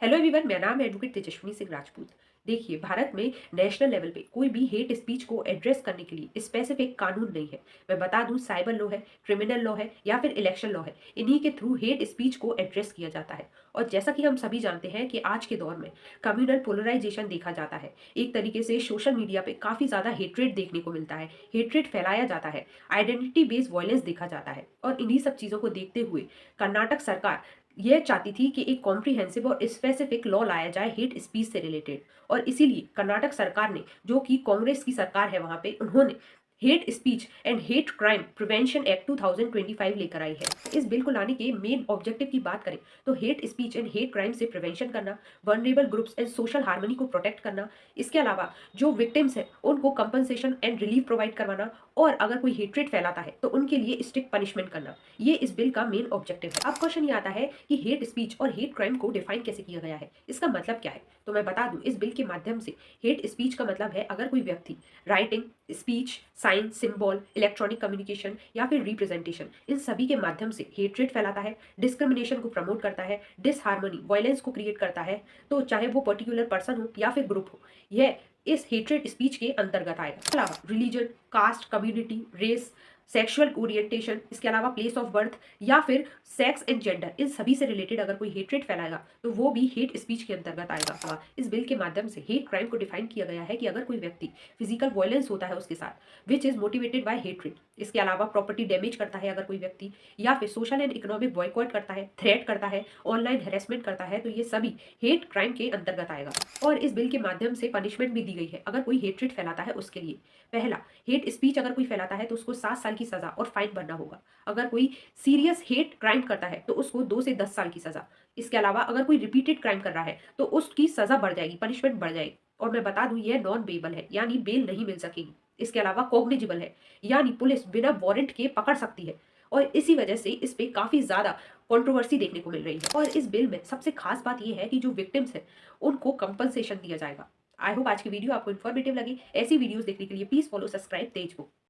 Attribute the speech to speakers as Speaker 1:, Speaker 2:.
Speaker 1: Hello everyone, मेरा नाम है एडवोकेट तेजस्विनी सिंह राजपूत। देखिए, भारत में नेशनल लेवल पे कोई भी हेट स्पीच को एड्रेस करने के लिए स्पेसिफिक कानून नहीं है। मैं बता दूं, साइबर लॉ है, क्रिमिनल लॉ है या फिर इलेक्शन लॉ है। इन्हीं के थ्रू हेट स्पीच को एड्रेस किया जाता है। और जैसा कि हम सभी जानते हैं कि आज के दौर में कम्युनल पोलराइजेशन देखा जाता है। एक तरीके से सोशल मीडिया पे काफ़ी ज़्यादा हेट्रेट देखने को मिलता है, हेट्रेट फैलाया जाता है, आइडेंटिटी बेस्ड वायलेंस देखा जाता है। और इन्हीं सब चीज़ों को देखते हुए कर्नाटक सरकार ये चाहती थी कि एक कॉम्प्रिहेंसिव और स्पेसिफिक लॉ लाया जाए हेट स्पीच से रिलेटेड। और इसीलिए कर्नाटक सरकार ने, जो कि कांग्रेस की सरकार है वहां पे, उन्होंने hate speech and hate crime prevention act 2025 लेकर आई है। इस बिल को लाने के मेन ऑब्जेक्टिव की बात करें तो hate speech and hate crime से प्रिवेंशन करना, vulnerable groups and social harmony को प्रोटेक्ट करना, इसके अलावा जो विक्टिम्स हैं उनको कंपनसेशन एंड रिलीफ प्रोवाइड करवाना, और अगर कोई हेट्रेट फैलाता है तो उनके लिए स्ट्रिक्ट पनिशमेंट करना। ये इस बिल का मेन ऑब्जेक्टिव है। अब क्वेश्चन ये आता है कि हेट स्पीच और हेट क्राइम को डिफाइन कैसे किया गया है, इसका मतलब क्या है। तो मैं बता दूं, इस बिल के माध्यम से हेट स्पीच का मतलब है अगर कोई व्यक्ति writing, speech, sign, symbol, electronic communication या फिर रिप्रेजेंटेशन, इन सभी के माध्यम से हेट्रेट फैलाता है, डिस्क्रिमिनेशन को प्रमोट करता है, डिसहार्मनी, वायलेंस को क्रिएट करता है, तो चाहे वो पर्टिकुलर पर्सन हो या फिर ग्रुप हो, यह इस हेट्रेट स्पीच के अंतर्गत आएगा। इसके अलावा religion, caste, community, race, sexual orientation, इसके अलावा प्लेस ऑफ बर्थ या फिर सेक्स एंड जेंडर, इन सभी से रिलेटेड अगर कोई हेट्रेट फैलाएगा तो वो भी हेट स्पीच के अंतर्गत आएगा। इस बिल के माध्यम से हेट क्राइम को डिफाइन किया गया है कि अगर कोई व्यक्ति फिजिकल वायलेंस होता है उसके साथ which is motivated by hatred, इसके अलावा प्रॉपर्टी डैमेज करता है अगर कोई व्यक्ति, या फिर सोशल एंड इकोनॉमिक बॉयकॉट करता है, थ्रेट करता है, ऑनलाइन हेरेसमेंट करता है, तो ये सभी हेट क्राइम के अंतर्गत आएगा। और इस बिल के माध्यम से पनिशमेंट भी दी गई है अगर कोई हेट्रेट फैलाता है उसके लिए। पहला, हेट स्पीच अगर कोई फैलाता है तो उसको 7 साल की सजा और फाइन भरना होगा। अगर कोई सीरियस हेट क्राइम करता है तो उसको 2 से 10 साल की सजा। इसके अलावा अगर कोई रिपीटेड क्राइम कर रहा है तो उसकी सजा बढ़ जाएगी, पनिशमेंट बढ़ जाएगी। और मैं बता दूं, यह नॉन बेबल है, यानी बेल नहीं मिल सकेगी। इसके अलावा कॉग्निजिबल है, यानी पुलिस बिना वारंट के पकड़ सकती है। और इसी वजह से इस पे काफी ज्यादा कंट्रोवर्सी देखने को मिल रही है। और इस बिल में सबसे खास बात यह है कि जो विक्टिम्स है उनको कंपनसेशन दिया जाएगा। आई होप आज की वीडियो आपको इन्फॉर्मेटिव लगी। ऐसी वीडियोस देखने के लिए प्लीज फॉलो, सब्सक्राइब तेज को।